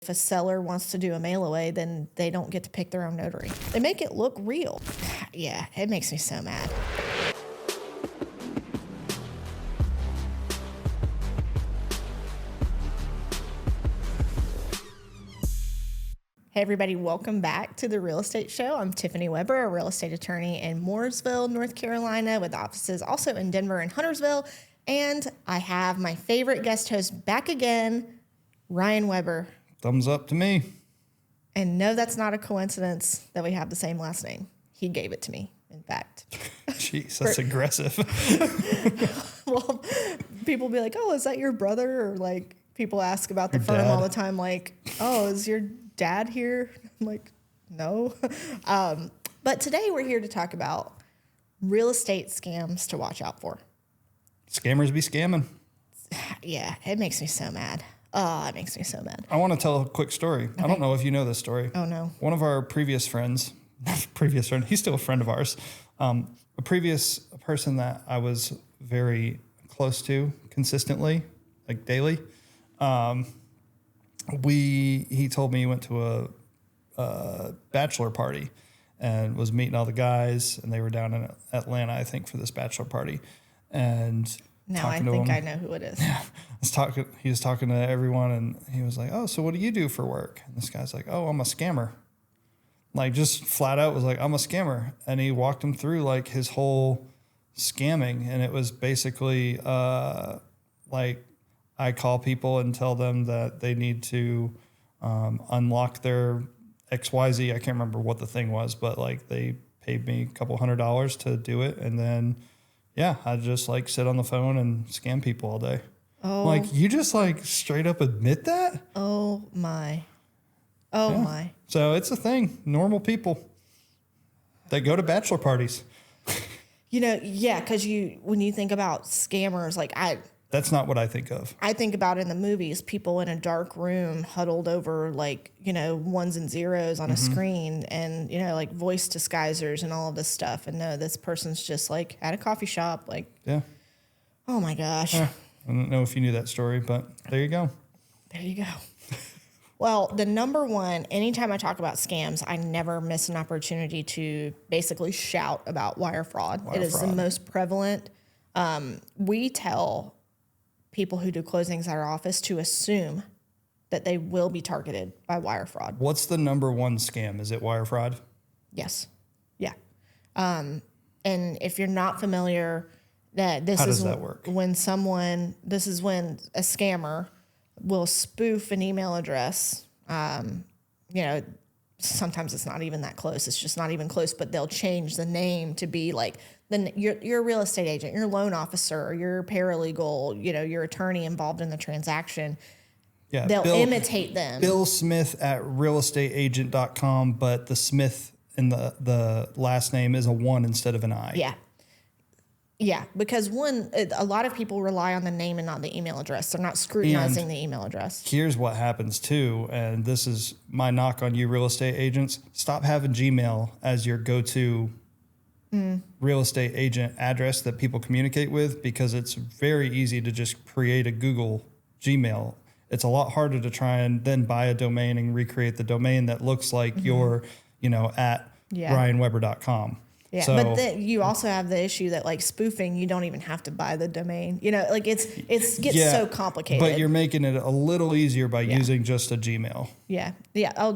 If a seller wants to do a mail away, then they don't get to pick their own notary. They make it look real. Yeah, it makes me so mad. Hey everybody, welcome back to the Real Estate Show. I'm Tiffany Weber, a real estate attorney in Mooresville, North Carolina, with offices also in Denver and Huntersville. And I have my favorite guest host back again, Ryan Weber. Thumbs up to me. And no, that's not a coincidence that we have the same last name. He gave it to me, in fact. Jeez, that's aggressive. Well, people be like, oh, is that your brother? Or like people ask about the Your firm dad. all the time, like, oh, is your dad here? I'm like, no. But today we're here to talk about real estate scams to watch out for. Scammers be scamming. Yeah, it makes me so mad. Oh, it makes me so mad. I want to tell a quick story. Okay. I don't know if you know this story. Oh, no. One of our previous friends, he's still a friend of ours, a previous person that I was very close to consistently, like daily, he told me he went to a bachelor party and was meeting all the guys, and they were down in Atlanta, I think, for this bachelor party. And Now I think I know who it is. Yeah, he was talking to everyone, and he was like, "Oh, so what do you do for work?" And this guy's like, "Oh, I'm a scammer." Like, just flat out was like, "I'm a scammer," and he walked him through like his whole scamming, and it was basically like, I call people and tell them that they need to unlock their XYZ. I can't remember what the thing was, but like they paid me a couple $100 to do it, and then. Yeah, I just like sit on the phone and scam people all day. Oh. Like, you just like straight up admit that? Oh, my. Oh, Yeah. my. So it's a thing. Normal people. They go to bachelor parties. You know, yeah, because when you think about scammers, like That's not what I think of. I think about in the movies, people in a dark room huddled over like, ones and zeros on a screen and, like voice disguisers and all of this stuff. And no, this person's just like at a coffee shop. Like, Yeah. oh my gosh. I don't know if you knew that story, but there you go. There you go. Well, the number one, anytime I talk about scams, I never miss an opportunity to basically shout about wire fraud. It is the most prevalent. We tell people who do closings at our office to assume that they will be targeted by wire fraud. What's the number one scam? Is it wire fraud? Yes. Yeah. And if you're not familiar, How does that work? This is when a scammer will spoof an email address. Sometimes it's not even that close. It's just not even close, but they'll change the name to be like, you're a real estate agent, you're a loan officer, you're a paralegal, your attorney involved in the transaction. Yeah. They'll imitate them. Bill Smith at realestateagent.com, but the Smith in the last name is a 1 instead of an I. Yeah. Yeah, because a lot of people rely on the name and not the email address. They're not scrutinizing the email address. Here's what happens too, and this is my knock on you real estate agents. Stop having Gmail as your go-to real estate agent address that people communicate with, because it's very easy to just create a Google Gmail. It's a lot harder to try and then buy a domain and recreate the domain that looks like your, at ryanweber.com. Yeah, so, but you also have the issue that like spoofing, you don't even have to buy the domain. Like it gets so complicated. But you're making it a little easier by using just a Gmail. Yeah. Yeah. Oh,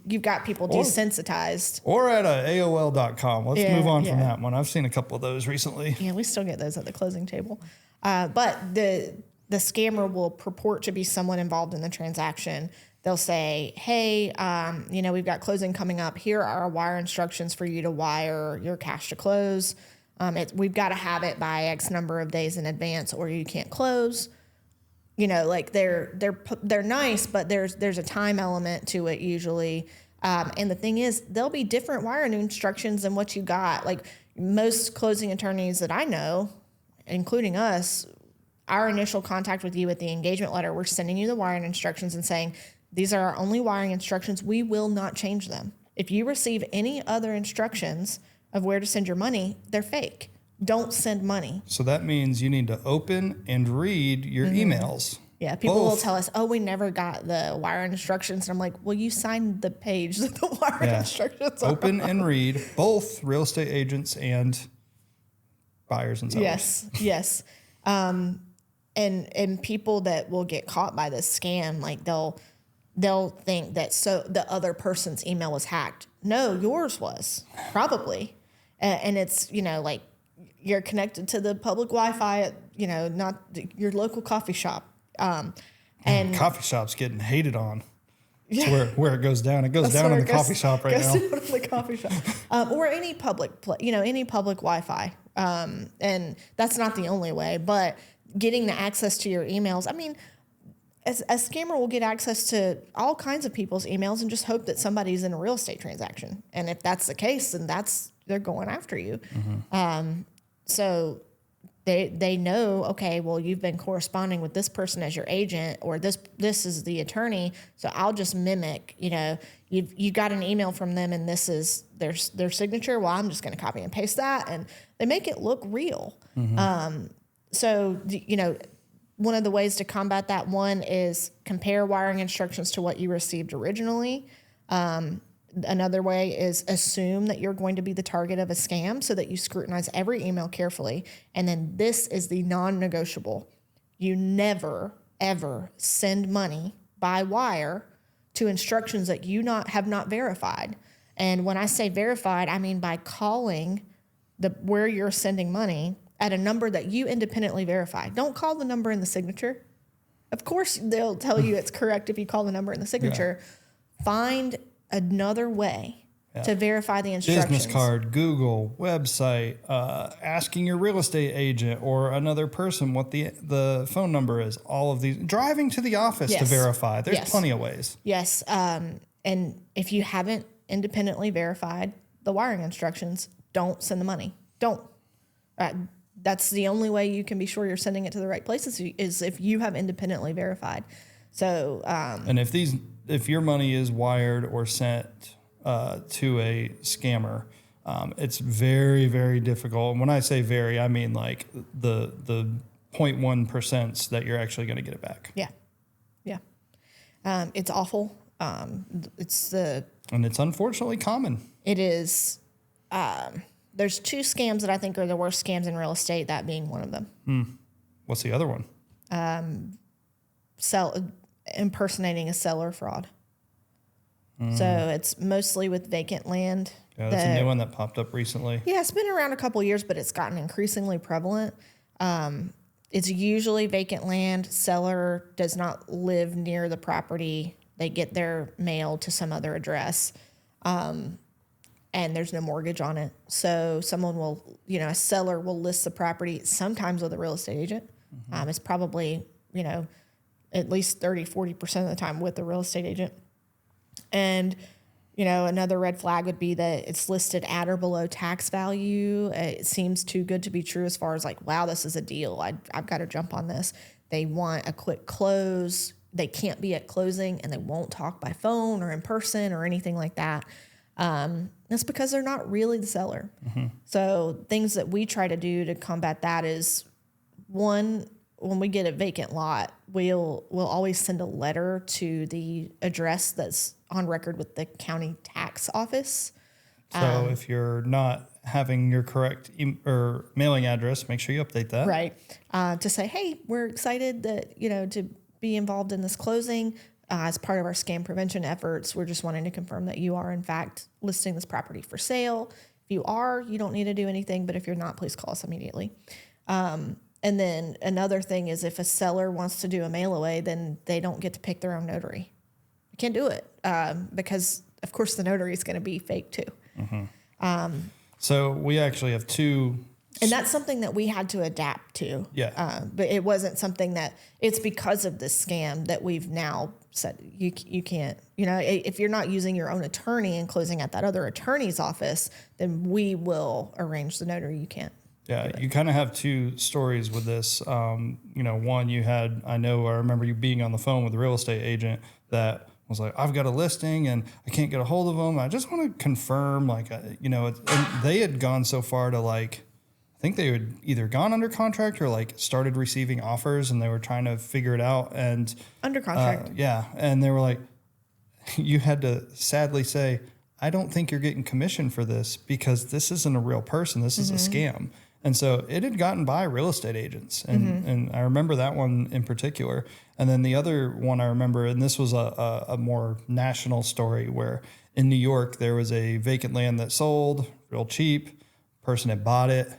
you've got people desensitized. Or at AOL.com. Let's move on from Yeah. that one. I've seen a couple of those recently. Yeah, we still get those at the closing table. But the scammer will purport to be someone involved in the transaction. They'll say, hey, we've got closing coming up. Here are our wire instructions for you to wire your cash to close. We've got to have it by X number of days in advance or you can't close. Like they're nice, but there's a time element to it usually. And the thing is, there'll be different wiring instructions than what you got. Like most closing attorneys that I know, including us, our initial contact with you with the engagement letter, we're sending you the wiring instructions and saying, these are our only wiring instructions. We will not change them. If you receive any other instructions of where to send your money, they're fake. Don't send money. So that means you need to open and read your emails. Yeah, people will Both. tell us, "Oh, we never got the wire instructions." And I'm like, "Well, you signed the page that the wire instructions are Open on." and read, both real estate agents and buyers and sellers. Yes. And people that will get caught by this scam, like they'll think that so the other person's email was hacked. No, yours was probably, and it's like you're connected to the public Wi-Fi at not your local coffee shop. And Coffee shops getting hated on. That's where it goes down. It goes down in the coffee shop right now. Down in the coffee shop, or any public, any public Wi-Fi. And that's not the only way, but getting the access to your emails. I mean, a scammer will get access to all kinds of people's emails and just hope that somebody's in a real estate transaction. And if that's the case, then they're going after you. So they know, okay, well, you've been corresponding with this person as your agent, or this is the attorney. So I'll just mimic, you got an email from them and this is their signature. Well, I'm just going to copy and paste that. And they make it look real. So, one of the ways to combat that one is compare wiring instructions to what you received originally. Another way is assume that you're going to be the target of a scam so that you scrutinize every email carefully. And then this is the non-negotiable. You never, ever send money by wire to instructions that you have not verified. And when I say verified, I mean by calling where you're sending money at a number that you independently verify. Don't call the number in the signature. Of course, they'll tell you it's correct if you call the number in the signature. Yeah. Find another way to verify the instructions. Business card, Google, website, asking your real estate agent or another person what the phone number is. All of these. Driving to the office to verify. There's plenty of ways. Yes. And if you haven't independently verified the wiring instructions, don't send the money. Don't. That's the only way you can be sure you're sending it to the right places is if you have independently verified. So, and if your money is wired or sent to a scammer, it's very, very difficult. And when I say very, I mean like the 0.1% that you're actually going to get it back. Yeah. It's awful. And it's unfortunately common. It is. There's two scams that I think are the worst scams in real estate, that being one of them. What's the other one? Impersonating a seller fraud. So it's mostly with vacant land. Yeah, that's a new one that popped up recently. Yeah, it's been around a couple of years, but it's gotten increasingly prevalent. It's usually vacant land. Seller does not live near the property. They get their mail to some other address. And there's no mortgage on it. So someone will, a seller will list the property sometimes with a real estate agent. It's probably, at least 30, 40% of the time with the real estate agent. And, another red flag would be that it's listed at or below tax value. It seems too good to be true as far as like, wow, this is a deal. I've got to jump on this. They want a quick close. They can't be at closing and they won't talk by phone or in person or anything like that. That's because they're not really the seller. So things that we try to do to combat that is, one, when we get a vacant lot, we'll always send a letter to the address that's on record with the county tax office. So if you're not having your correct or mailing address, make sure you update that. Right. To say, hey, we're excited that, to be involved in this closing. As part of our scam prevention efforts, we're just wanting to confirm that you are, in fact, listing this property for sale. If you are, you don't need to do anything. But if you're not, please call us immediately. And then another thing is if a seller wants to do a mail away, then they don't get to pick their own notary. You can't do it because, of course, the notary is going to be fake too. So we actually have two. And that's something that we had to adapt to. Yeah. But it wasn't something that it's because of this scam that we've now said you can't, if you're not using your own attorney and closing at that other attorney's office, then we will arrange the notary. You can't. Yeah. You kind of have two stories with this. One I remember you being on the phone with a real estate agent that was like, I've got a listing and I can't get a hold of them. I just want to confirm and they had gone so far to like, I think they had either gone under contract or like started receiving offers, and they were trying to figure it out. And Under contract. yeah. And they were like, you had to sadly say, I don't think you're getting commission for this because this isn't a real person. This is a scam. And so it had gotten by real estate agents. And I remember that one in particular. And then the other one I remember, and this was a more national story, where in New York, there was a vacant land that sold real cheap. Person had bought it.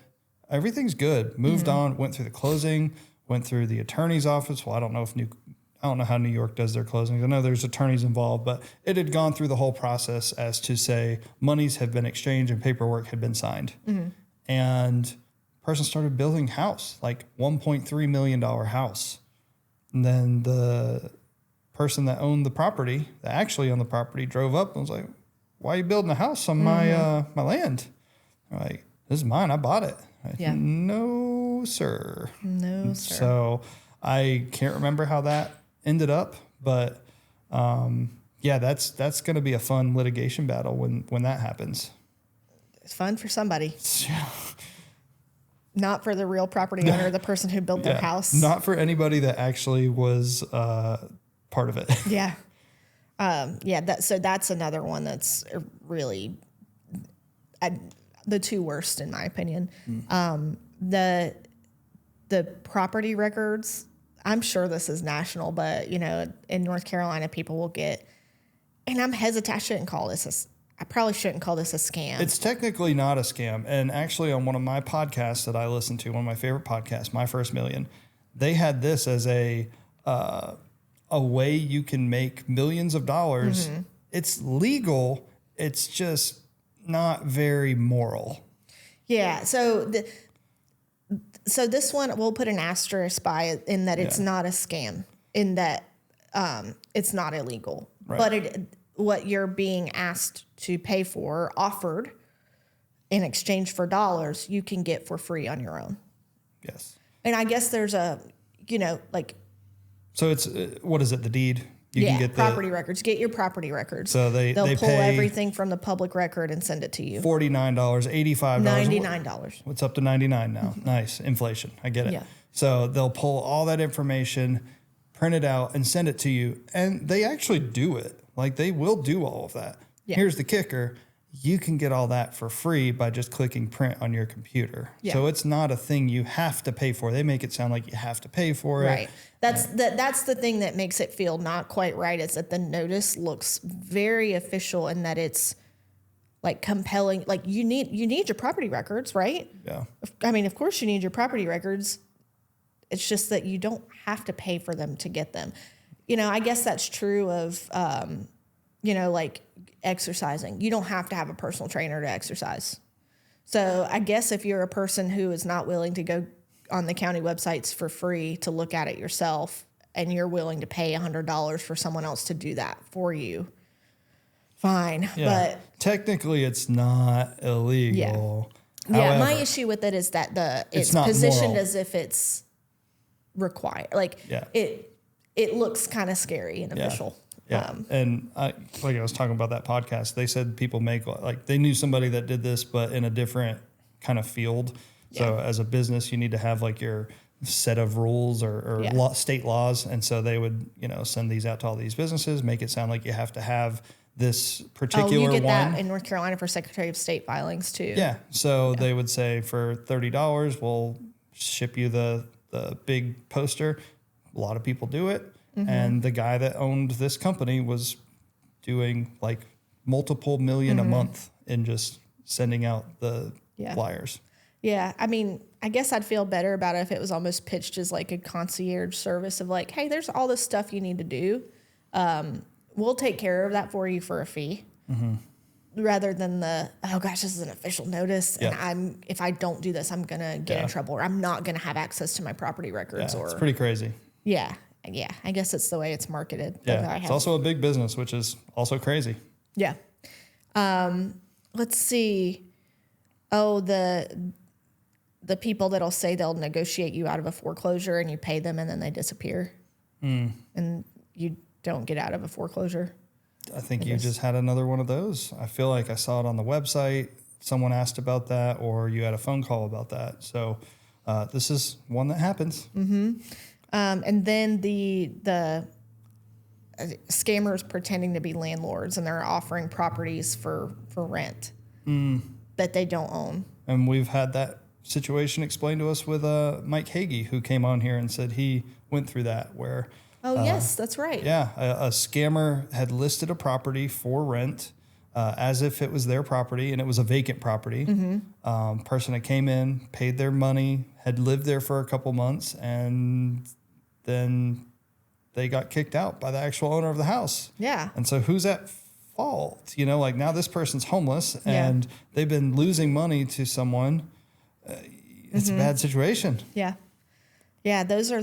Everything's good. Moved on, went through the closing, went through the attorney's office. Well, I don't know how New York does their closings. I know there's attorneys involved, but it had gone through the whole process as to say monies have been exchanged and paperwork had been signed. And person started building house, like $1.3 million house. And then the person that owned the property, that actually owned the property, drove up and was like, why are you building a house on my land? I'm like, this is mine. I bought it. Yeah. No, sir. No, sir. So I can't remember how that ended up, but yeah, that's going to be a fun litigation battle when that happens. It's fun for somebody. Yeah. Not for the real property owner, the person who built their house. Not for anybody that actually was part of it. Yeah. So that's another one that's really the two worst in my opinion. The property records, I'm sure this is national, but in North Carolina, people will get, and I probably shouldn't call this a scam. It's technically not a scam. And actually on one of my podcasts that I listen to, one of my favorite podcasts, My First Million, they had this as a way you can make millions of dollars. It's legal. It's just not very moral. Yeah. So this one, we'll put an asterisk by it in that it's not a scam, in that it's not illegal. Right. But what you're being asked to pay for, offered in exchange for dollars, you can get for free on your own. Yes. And I guess there's a, So it's, what is it, the deed? You can get property records. Get your property records. So they'll pull pay everything from the public record and send it to you. $49, $85. $99. It's up to $99 now. Nice. Inflation. I get it. Yeah. So they'll pull all that information, print it out, and send it to you. And they actually do it. Like, they will do all of that. Yeah. Here's the kicker. You can get all that for free by just clicking print on your computer. Yeah. So it's not a thing you have to pay for. They make it sound like you have to pay for it. Right. That's the thing that makes it feel not quite right, is that the notice looks very official and that it's like compelling. Like, you need your property records, right? Yeah. I mean, of course you need your property records. It's just that you don't have to pay for them to get them. I guess that's true of, like exercising. You don't have to have a personal trainer to exercise. So I guess if you're a person who is not willing to go on the county websites for free to look at it yourself, and you're willing to pay $100 for someone else to do that for you, fine. Yeah. But technically it's not illegal. Yeah. My issue with it is that it's positioned moral. As if it's required. Like it looks kind of scary and official. Yeah. And I was talking about that podcast, they said people make, like, they knew somebody that did this, but in a different kind of field. So as a business, you need to have like your set of rules or state laws. And so they would, send these out to all these businesses, make it sound like you have to have this particular one. You get that in North Carolina for Secretary of State filings too. Yeah. So they would say for $30, we'll ship you the big poster. A lot of people do it. Mm-hmm. And the guy that owned this company was doing like multiple million a month in just sending out the flyers. Yeah. I mean, I guess I'd feel better about it if it was almost pitched as like a concierge service of like, hey, there's all this stuff you need to do. We'll take care of that for you for a fee. Mm-hmm. Rather than oh gosh, this is an official notice. And if I don't do this, I'm going to get in trouble, or I'm not going to have access to my property records. It's pretty crazy. Yeah. Yeah. I guess it's the way it's marketed. Yeah. It's also a big business, which is also crazy. Yeah. Let's see. Oh, the people that'll say they'll negotiate you out of a foreclosure and you pay them and then they disappear. And you don't get out of a foreclosure. I think you just had another one of those. I feel like I saw it on the website someone asked about that or you had a phone call about that. So this is one that happens. And then the scammers pretending to be landlords, and they're offering properties for rent that they don't own. And we've had that situation explained to us with Mike Hagee, who came on here and said he went through that where... yes, that's right. Yeah, a scammer had listed a property for rent as if it was their property, and it was a vacant property. Person that came in, paid their money, had lived there for a couple months, and then they got kicked out by the actual owner of the house. Yeah. And so who's at fault? You know, like now this person's homeless and they've been losing money to someone. It's a bad situation. Yeah. Yeah, those are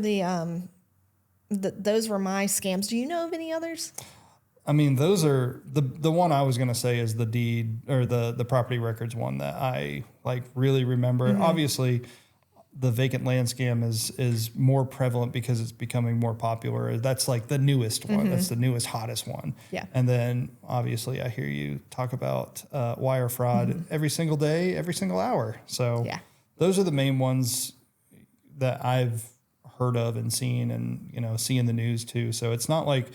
those were my scams. Do you know of any others? I mean, those are the one I was going to say is the deed or the property records one that I like really remember. Obviously, the vacant land scam is more prevalent because it's becoming more popular. That's like the newest one. That's the newest, hottest one. Yeah. And then obviously I hear you talk about wire fraud every single day, every single hour. So those are the main ones that I've heard of and seen and, you know, see in the news too. So it's not like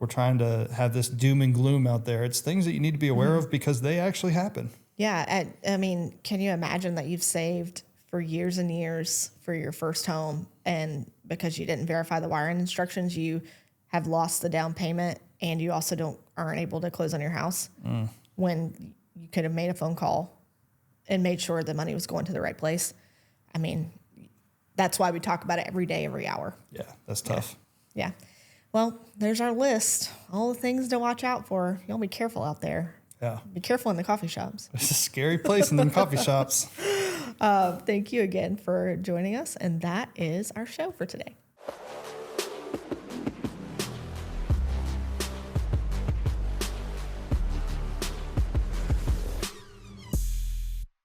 we're trying to have this doom and gloom out there. It's things that you need to be aware of because they actually happen. Yeah. I mean, can you imagine that you've saved for years and years for your first home, and because you didn't verify the wiring instructions, you have lost the down payment, and you also aren't able to close on your house when you could have made a phone call and made sure the money was going to the right place? I mean, that's why we talk about it every day, every hour. Yeah, that's tough. Yeah. Well, there's our list. All the things to watch out for. Y'all be careful out there. Yeah. Be careful in the coffee shops. It's a scary place in them coffee shops. Thank you again for joining us. And that is our show for today.